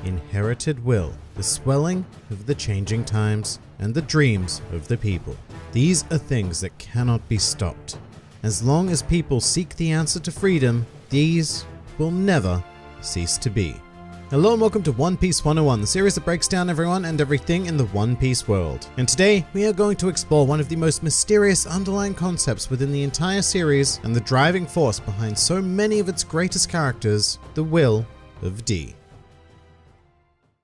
inherited will, the swelling of the changing times, and the dreams of the people. These are things that cannot be stopped. As long as people seek the answer to freedom, these will never cease to be. Hello and welcome to One Piece 101, the series that breaks down everyone and everything in the One Piece world. And today, we are going to explore one of the most mysterious underlying concepts within the entire series and the driving force behind so many of its greatest characters, the Will of D.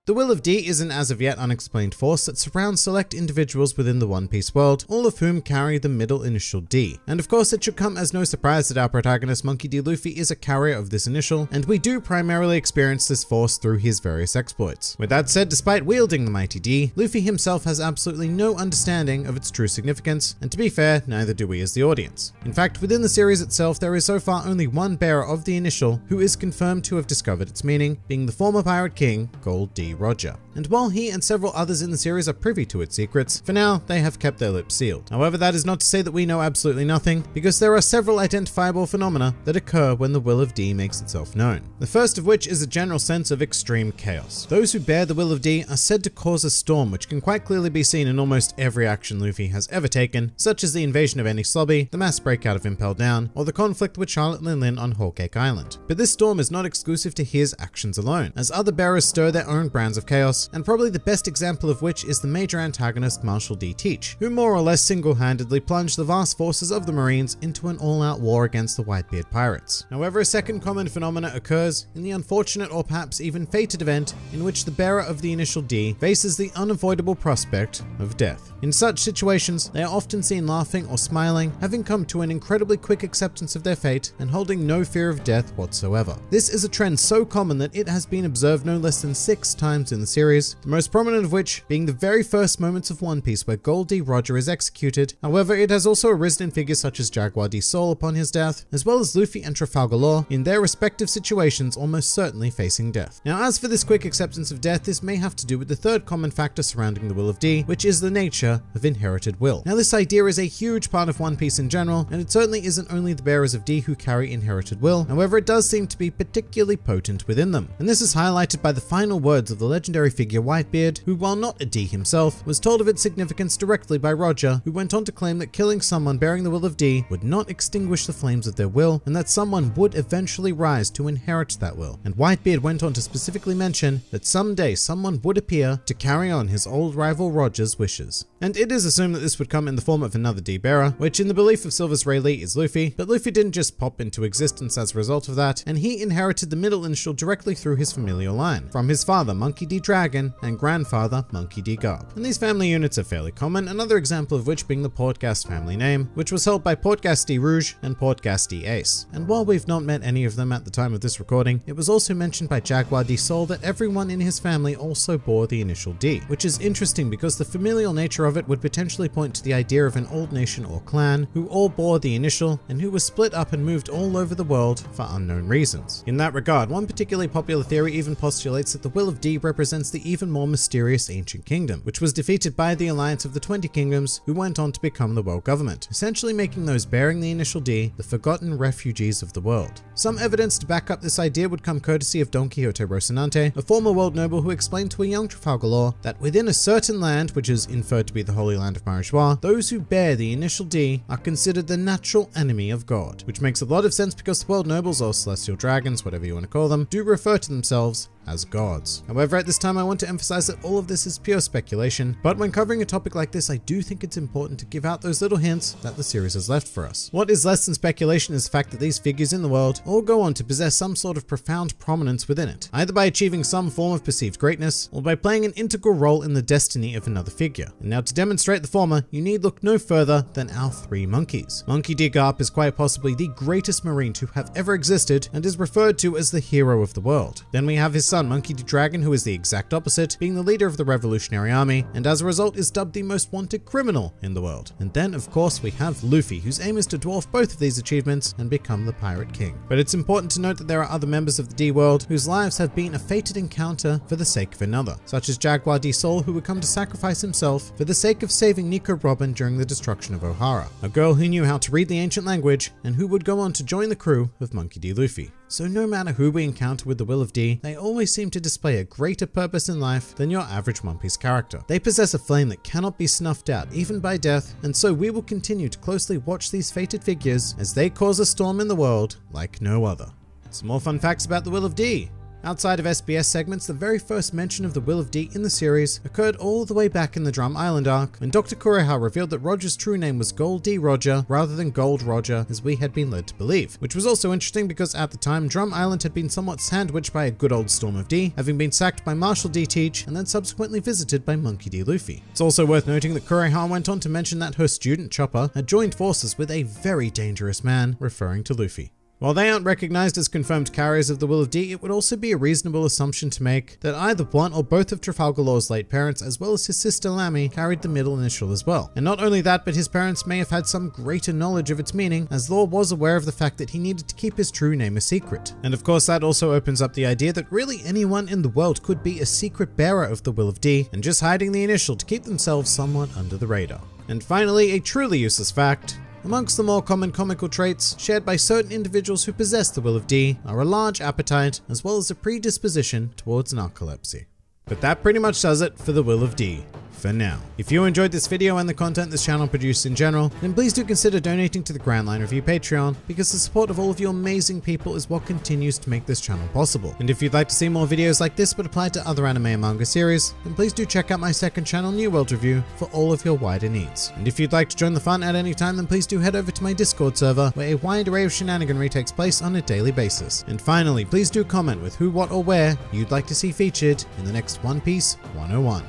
The Will of D is an as of yet unexplained force that surrounds select individuals within the One Piece world, all of whom carry the middle initial D. And of course it should come as no surprise that our protagonist Monkey D. Luffy is a carrier of this initial, and we do primarily experience this force through his various exploits. With that said, despite wielding the mighty D, Luffy himself has absolutely no understanding of its true significance, and to be fair, neither do we as the audience. In fact, within the series itself, there is so far only one bearer of the initial who is confirmed to have discovered its meaning, being the former Pirate King, Gold D. Roger. And while he and several others in the series are privy to its secrets, for now they have kept their lips sealed. However, that is not to say that we know absolutely nothing, because there are several identifiable phenomena that occur when the Will of D makes itself known. The first of which is a general sense of extreme chaos. Those who bear the Will of D are said to cause a storm, which can quite clearly be seen in almost every action Luffy has ever taken, such as the invasion of Enies Lobby, the mass breakout of Impel Down, or the conflict with Charlotte Linlin on Whole Cake Island. But this storm is not exclusive to his actions alone, as other bearers stir their own brands of chaos, and probably the best example of which is the major antagonist Marshall D. Teach, who more or less single-handedly plunged the vast forces of the Marines into an all-out war against the Whitebeard pirates. However, a second common phenomena occurs in the unfortunate or perhaps even fated event in which the bearer of the initial D faces the unavoidable prospect of death. In such situations, they are often seen laughing or smiling, having come to an incredibly quick acceptance of their fate and holding no fear of death whatsoever. This is a trend so common that it has been observed no less than 6 times in the series, the most prominent of which being the very first moments of One Piece where Gold D. Roger is executed. However, it has also arisen in figures such as Jaguar D. Soul upon his death, as well as Luffy and Trafalgar Law in their respective situations almost certainly facing death. Now, as for this quick acceptance of death, this may have to do with the third common factor surrounding the Will of D, which is the nature of inherited will. Now, this idea is a huge part of One Piece in general, and it certainly isn't only the bearers of D who carry inherited will. However, it does seem to be particularly potent within them. And this is highlighted by the final words of the legendary figure Whitebeard, who, while not a D himself, was told of its significance directly by Roger, who went on to claim that killing someone bearing the Will of D would not extinguish the flames of their will, and that someone would eventually rise to inherit that will. And Whitebeard went on to specifically mention that someday someone would appear to carry on his old rival Roger's wishes. And it is assumed that this would come in the form of another D bearer, which in the belief of Silver's Rayleigh is Luffy, but Luffy didn't just pop into existence as a result of that, and he inherited the middle initial directly through his familial line, from his father Monkey D. Dragon and grandfather Monkey D. Garp. And these family units are fairly common, another example of which being the Portgas family name, which was held by Portgas D. Rouge and Portgas D. Ace. And while we've not met any of them at the time of this recording, it was also mentioned by Jaguar D. Soul that everyone in his family also bore the initial D, which is interesting because the familial nature of it would potentially point to the idea of an old nation or clan who all bore the initial and who were split up and moved all over the world for unknown reasons. In that regard, one particularly popular theory even postulates that the Will of D represents the even more mysterious ancient kingdom, which was defeated by the alliance of the 20 kingdoms who went on to become the world government, essentially making those bearing the initial D the forgotten refugees of the world. Some evidence to back up this idea would come courtesy of Don Quixote Rocinante, a former world noble who explained to a young Trafalgar Law that within a certain land, which is inferred to be the Holy Land of Marijois, those who bear the initial D are considered the natural enemy of God, which makes a lot of sense because the world nobles, or celestial dragons, whatever you want to call them, do refer to themselves as gods. However, at this time I want to emphasize that all of this is pure speculation, but when covering a topic like this, I do think it's important to give out those little hints that the series has left for us. What is less than speculation is the fact that these figures in the world all go on to possess some sort of profound prominence within it, either by achieving some form of perceived greatness, or by playing an integral role in the destiny of another figure. And now to demonstrate the former, you need look no further than our 3 monkeys. Monkey D. Garp is quite possibly the greatest marine to have ever existed, and is referred to as the hero of the world. Then we have his son Monkey D. Dragon, who is the exact opposite, being the leader of the Revolutionary Army, and as a result is dubbed the most wanted criminal in the world. And then of course we have Luffy, whose aim is to dwarf both of these achievements and become the Pirate King. But it's important to note that there are other members of the D world whose lives have been a fated encounter for the sake of another, such as Jaguar D. Soul, who would come to sacrifice himself for the sake of saving Nico Robin during the destruction of Ohara, a girl who knew how to read the ancient language and who would go on to join the crew of Monkey D. Luffy. So no matter who we encounter with the Will of D, they always seem to display a greater purpose in life than your average One Piece character. They possess a flame that cannot be snuffed out even by death, and so we will continue to closely watch these fated figures as they cause a storm in the world like no other. Some more fun facts about the Will of D. Outside of SBS segments, the very first mention of the Will of D in the series occurred all the way back in the Drum Island arc, when Dr. Kureha revealed that Roger's true name was Gold D. Roger rather than Gold Roger as we had been led to believe, which was also interesting because at the time Drum Island had been somewhat sandwiched by a good old Storm of D, having been sacked by Marshall D. Teach and then subsequently visited by Monkey D. Luffy. It's also worth noting that Kureha went on to mention that her student Chopper had joined forces with a very dangerous man, referring to Luffy. While they aren't recognized as confirmed carriers of the Will of D, it would also be a reasonable assumption to make that either one or both of Trafalgar Law's late parents, as well as his sister Lamy, carried the middle initial as well. And not only that, but his parents may have had some greater knowledge of its meaning, as Law was aware of the fact that he needed to keep his true name a secret. And of course, that also opens up the idea that really anyone in the world could be a secret bearer of the Will of D, and just hiding the initial to keep themselves somewhat under the radar. And finally, a truly useless fact. Amongst the more common comical traits shared by certain individuals who possess the Will of D are a large appetite as well as a predisposition towards narcolepsy. But that pretty much does it for the Will of D. For now. If you enjoyed this video and the content this channel produced in general, then please do consider donating to the Grand Line Review Patreon, because the support of all of you amazing people is what continues to make this channel possible. And if you'd like to see more videos like this but applied to other anime and manga series, then please do check out my second channel, New World Review, for all of your wider needs. And if you'd like to join the fun at any time, then please do head over to my Discord server, where a wide array of shenaniganry takes place on a daily basis. And finally, please do comment with who, what, or where you'd like to see featured in the next One Piece 101.